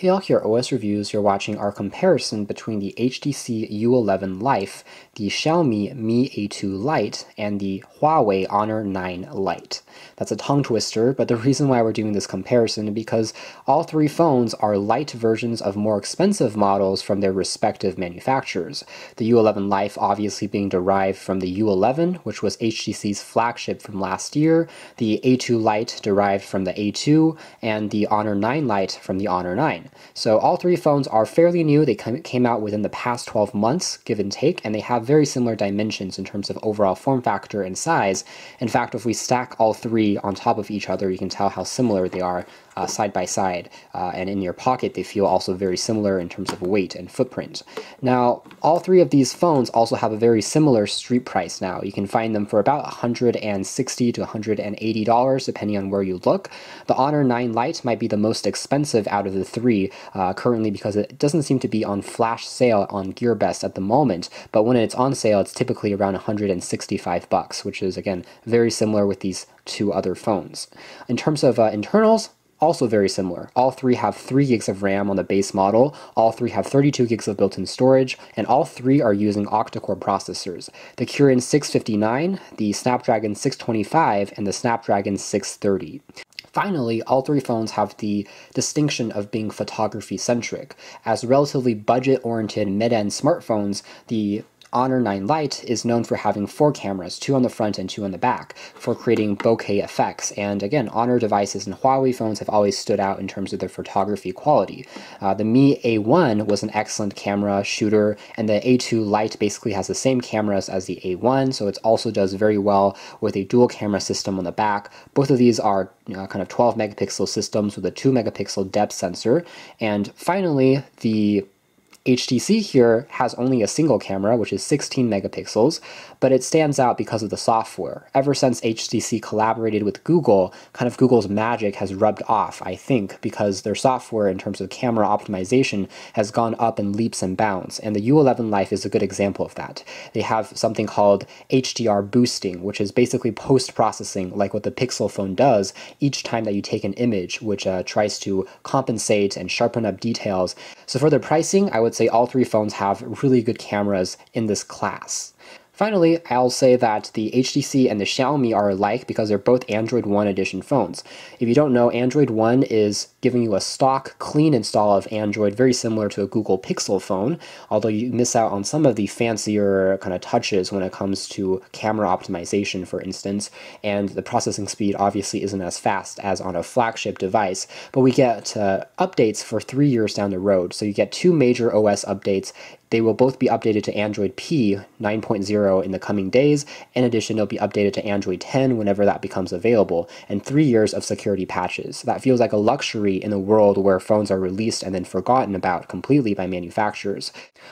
Hey all, here OS Reviews. You're watching our comparison between the HTC U11 Life, the Xiaomi Mi A2 Lite, and the Huawei Honor 9 Lite. That's a tongue twister, but the reason why we're doing this comparison is because all three phones are light versions of more expensive models from their respective manufacturers. The U11 Life obviously being derived from the U11, which was HTC's flagship from last year, the A2 Lite derived from the A2, and the Honor 9 Lite from the Honor 9. So all three phones are fairly new. They came out within the past 12 months, give and take, and they have very similar dimensions in terms of overall form factor and size. In fact, if we stack all three on top of each other, you can tell how similar they are side by side, and in your pocket they feel also very similar in terms of weight and footprint. Now, all three of these phones also have a very similar street price now. You can find them for about $160 to $180 depending on where you look. The Honor 9 Lite might be the most expensive out of the three currently because it doesn't seem to be on flash sale on GearBest at the moment, but when it's on sale it's typically around $165, which is again very similar with these two other phones. In terms of internals, also very similar. All three have 3 gigs of RAM on the base model, all three have 32 gigs of built-in storage, and all three are using octa-core processors. The Kirin 659, the Snapdragon 625, and the Snapdragon 630. Finally, all three phones have the distinction of being photography-centric. As relatively budget-oriented mid-end smartphones, the Honor 9 Lite is known for having 4 cameras, 2 on the front and 2 on the back, for creating bokeh effects. And again, Honor devices and Huawei phones have always stood out in terms of their photography quality. The Mi A1 was an excellent camera shooter, and the A2 Lite basically has the same cameras as the A1, so it also does very well with a dual camera system on the back. Both of these are kind of 12 megapixel systems with a 2 megapixel depth sensor. And finally, the HTC here has only a single camera, which is 16 megapixels, but it stands out because of the software. Ever since HTC collaborated with Google, kind of Google's magic has rubbed off, I think, because their software in terms of camera optimization has gone up in leaps and bounds, and the U11 Life is a good example of that. They have something called HDR boosting, which is basically post-processing, like what the Pixel phone does each time that you take an image, which tries to compensate and sharpen up details. So for the pricing, I would say all three phones have really good cameras in this class. Finally, I'll say that the HTC and the Xiaomi are alike because they're both Android One edition phones. If you don't know, Android One is giving you a stock, clean install of Android, very similar to a Google Pixel phone, although you miss out on some of the fancier kind of touches when it comes to camera optimization, for instance, and the processing speed obviously isn't as fast as on a flagship device, but we get updates for 3 years down the road. So you get 2 major OS updates. They will both be updated to Android P 9.0 in the coming days. In addition, they'll be updated to Android 10 whenever that becomes available, and 3 years of security patches. That feels like a luxury in a world where phones are released and then forgotten about completely by manufacturers.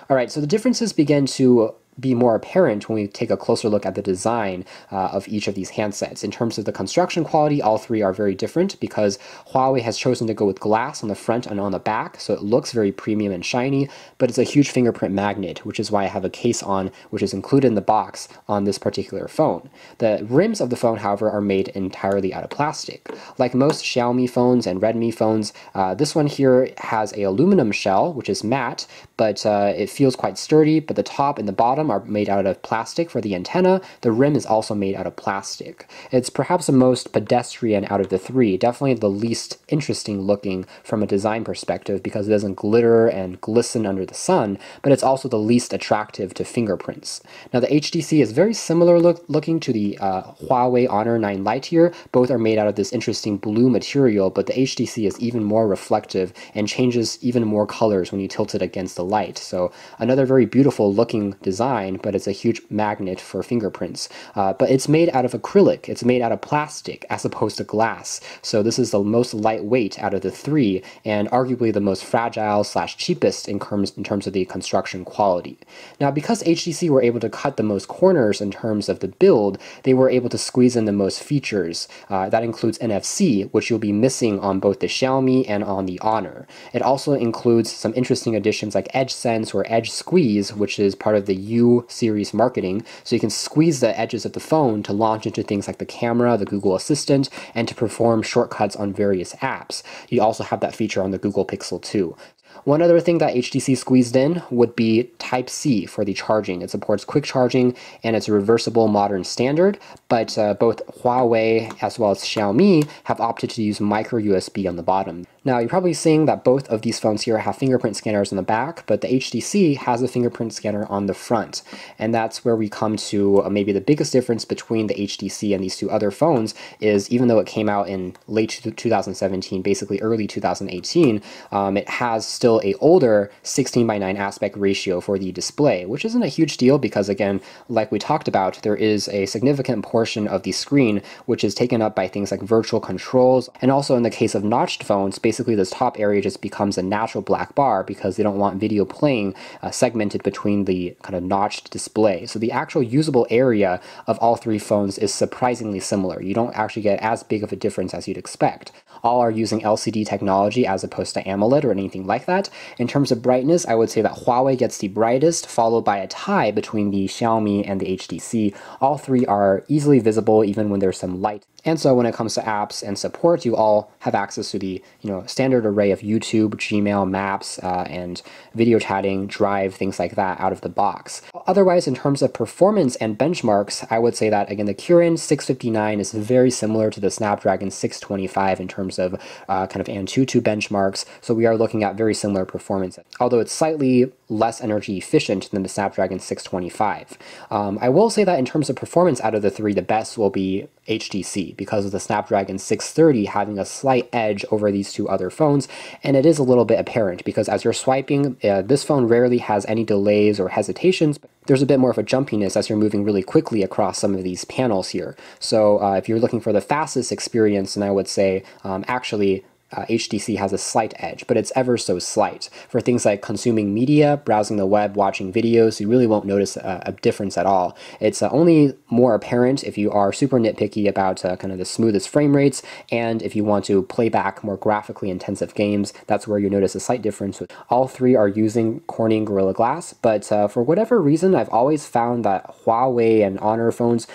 All right, so the differences begin to be more apparent when we take a closer look at the design of each of these handsets. In terms of the construction quality, all three are very different because Huawei has chosen to go with glass on the front and on the back, so it looks very premium and shiny, but it's a huge fingerprint magnet, which is why I have a case on, which is included in the box on this particular phone. The rims of the phone, however, are made entirely out of plastic. Like most Xiaomi phones and Redmi phones, this one here has a aluminum shell, which is matte, but it feels quite sturdy, but the top and the bottom are made out of plastic for the antenna. The rim is also made out of plastic. It's perhaps the most pedestrian out of the three, definitely the least interesting looking from a design perspective because it doesn't glitter and glisten under the sun, but it's also the least attractive to fingerprints. Now the HTC is very similar looking to the Huawei Honor 9 Lite here. Both are made out of this interesting blue material, but the HTC is even more reflective and changes even more colors when you tilt it against the light. So another very beautiful looking design, but it's a huge magnet for fingerprints. But it's made out of acrylic. It's made out of plastic as opposed to glass. So this is the most lightweight out of the three and arguably the most fragile / cheapest in terms of the construction quality. Now, because HTC were able to cut the most corners in terms of the build, they were able to squeeze in the most features. That includes NFC, which you'll be missing on both the Xiaomi and on the Honor. It also includes some interesting additions like Edge Sense or Edge Squeeze, which is part of the U series marketing. So you can squeeze the edges of the phone to launch into things like the camera, the Google Assistant, and to perform shortcuts on various apps. You also have that feature on the Google Pixel 2. One other thing that HTC squeezed in would be Type-C for the charging. It supports quick charging and it's a reversible modern standard, but both Huawei as well as Xiaomi have opted to use micro USB on the bottom. Now, you're probably seeing that both of these phones here have fingerprint scanners on the back, but the HTC has a fingerprint scanner on the front. And that's where we come to maybe the biggest difference between the HTC and these two other phones is, even though it came out in late 2017, basically early 2018, it has still a older 16:9 aspect ratio for the display, which isn't a huge deal because, again, like we talked about, there is a significant portion of the screen which is taken up by things like virtual controls, and also in the case of notched phones, basically this top area just becomes a natural black bar because they don't want video playing segmented between the kind of notched display. So the actual usable area of all three phones is surprisingly similar. You don't actually get as big of a difference as you'd expect. All are using LCD technology as opposed to AMOLED or anything like that. In terms of brightness, I would say that Huawei gets the brightest, followed by a tie between the Xiaomi and the HTC. All three are easily visible even when there's some light. And so when it comes to apps and support, you all have access to the standard array of YouTube, Gmail, Maps, and video chatting, Drive, things like that out of the box. Otherwise, in terms of performance and benchmarks, I would say that, again, the Kirin 659 is very similar to the Snapdragon 625 in terms of kind of Antutu benchmarks, so we are looking at very similar performance, although it's slightly less energy efficient than the Snapdragon 625. I will say that in terms of performance out of the three, the best will be HTC because of the Snapdragon 630 having a slight edge over these two other phones, and it is a little bit apparent because as you're swiping, this phone rarely has any delays or hesitations. There's a bit more of a jumpiness as you're moving really quickly across some of these panels here. So if you're looking for the fastest experience, then I would say actually HTC has a slight edge, but it's ever so slight. For things like consuming media, browsing the web, watching videos, you really won't notice a difference at all. It's only more apparent if you are super nitpicky about kind of the smoothest frame rates, and if you want to play back more graphically intensive games, that's where you notice a slight difference. All three are using Corning Gorilla Glass, but for whatever reason, I've always found that Huawei and Honor phones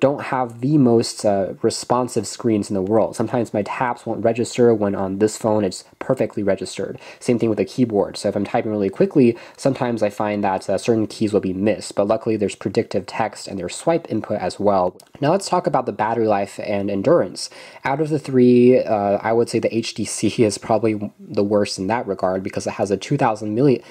don't have the most responsive screens in the world. Sometimes my taps won't register when on this phone it's perfectly registered. Same thing with the keyboard. So if I'm typing really quickly, sometimes I find that certain keys will be missed, but luckily there's predictive text and there's swipe input as well. Now let's talk about the battery life and endurance. Out of the three, I would say the HTC is probably the worst in that regard because it has a 2,600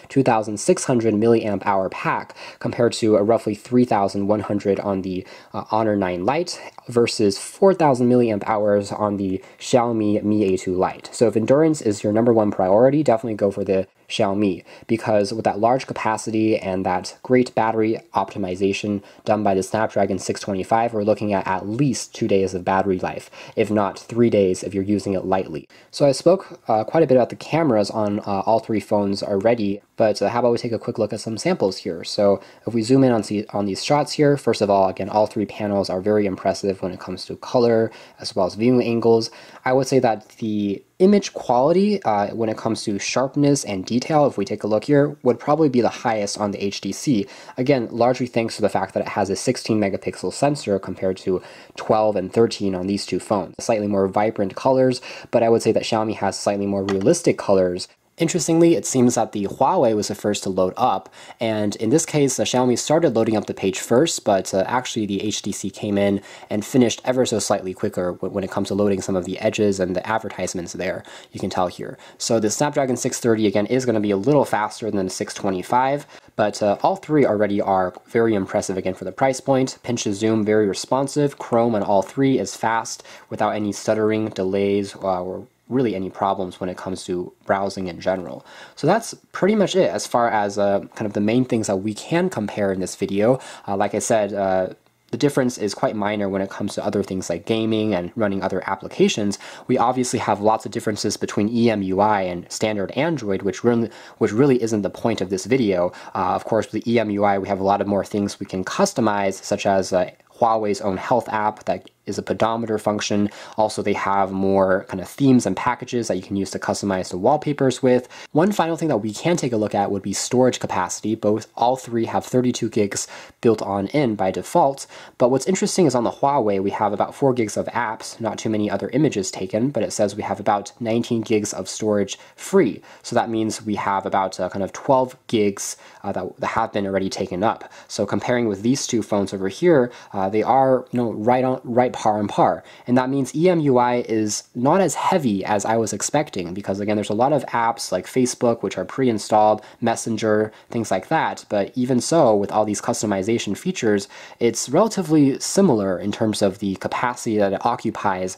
milliamp hour pack compared to a roughly 3,100 on the Honor 9 Lite versus 4,000 milliamp hours on the Xiaomi Mi A2 Lite. So if endurance is your number one priority, definitely go for the Xiaomi, because with that large capacity and that great battery optimization done by the Snapdragon 625, we're looking at least 2 days of battery life, if not 3 days if you're using it lightly. So I spoke quite a bit about the cameras on all three phones already, but how about we take a quick look at some samples here. So if we zoom in on these shots here, first of all, again, all three panels are very impressive when it comes to color as well as viewing angles. I would say that the image quality when it comes to sharpness and detail, if we take a look here, would probably be the highest on the HTC. Again, largely thanks to the fact that it has a 16 megapixel sensor compared to 12 and 13 on these two phones. Slightly more vibrant colors, but I would say that Xiaomi has slightly more realistic colors. Interestingly, it seems that the Huawei was the first to load up, and in this case, Xiaomi started loading up the page first, but actually the HTC came in and finished ever so slightly quicker when it comes to loading some of the edges and the advertisements there, you can tell here. So the Snapdragon 630, again, is going to be a little faster than the 625, but all three already are very impressive, again, for the price point. Pinch to zoom, very responsive. Chrome on all three is fast without any stuttering, delays, or really any problems when it comes to browsing in general. So that's pretty much it as far as kind of the main things that we can compare in this video. Like I said, the difference is quite minor when it comes to other things like gaming and running other applications. We obviously have lots of differences between EMUI and standard Android, which really isn't the point of this video. Of course, with the EMUI, we have a lot of more things we can customize, such as Huawei's own health app that is a pedometer function. Also, they have more kind of themes and packages that you can use to customize the wallpapers with. One final thing that we can take a look at would be storage capacity. All three have 32 gigs built on in by default. But what's interesting is on the Huawei, we have about 4 gigs of apps, not too many other images taken, but it says we have about 19 gigs of storage free. So that means we have about kind of 12 gigs that have been already taken up. So comparing with these two phones over here, they are right par on par. And that means EMUI is not as heavy as I was expecting, because again, there's a lot of apps like Facebook which are pre-installed, Messenger, things like that. But even so, with all these customization features, it's relatively similar in terms of the capacity that it occupies.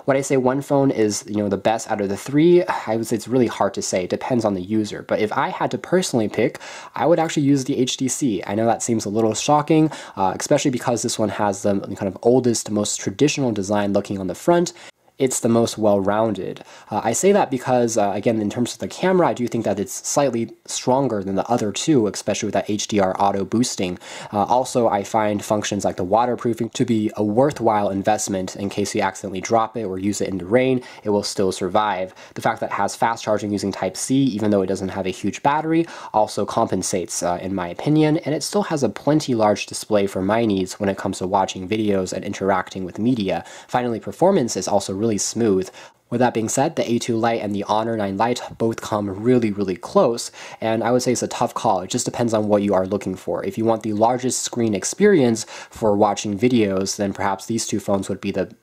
Would I say one phone is the best out of the three? I would say it's really hard to say. It depends on the user. But if I had to personally pick, I would actually use the HTC. I know that seems a little shocking, especially because this one has the kind of oldest, most traditional design looking on the front. It's the most well-rounded. I say that because, again, in terms of the camera, I do think that it's slightly stronger than the other two, especially with that HDR auto boosting. Also, I find functions like the waterproofing to be a worthwhile investment in case you accidentally drop it or use it in the rain, it will still survive. The fact that it has fast charging using Type-C, even though it doesn't have a huge battery, also compensates, in my opinion, and it still has a plenty large display for my needs when it comes to watching videos and interacting with media. Finally, performance is also really smooth. With that being said, the A2 Lite and the Honor 9 Lite both come really, really close, and I would say it's a tough call. It just depends on what you are looking for. If you want the largest screen experience for watching videos, then perhaps these two phones would be the,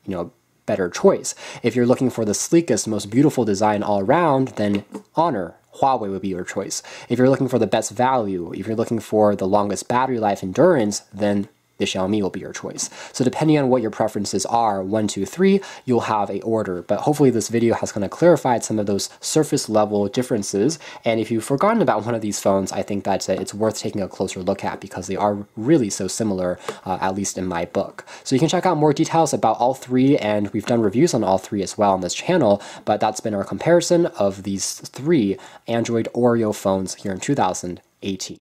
better choice. If you're looking for the sleekest, most beautiful design all around, then Honor, Huawei would be your choice. If you're looking for the best value, if you're looking for the longest battery life endurance, then the Xiaomi will be your choice. So depending on what your preferences are, 1, 2, 3, you'll have a order. But hopefully this video has kind of clarified some of those surface level differences. And if you've forgotten about one of these phones, I think that it's worth taking a closer look at because they are really so similar, at least in my book. So you can check out more details about all three, and we've done reviews on all three as well on this channel, but that's been our comparison of these three Android Oreo phones here in 2018.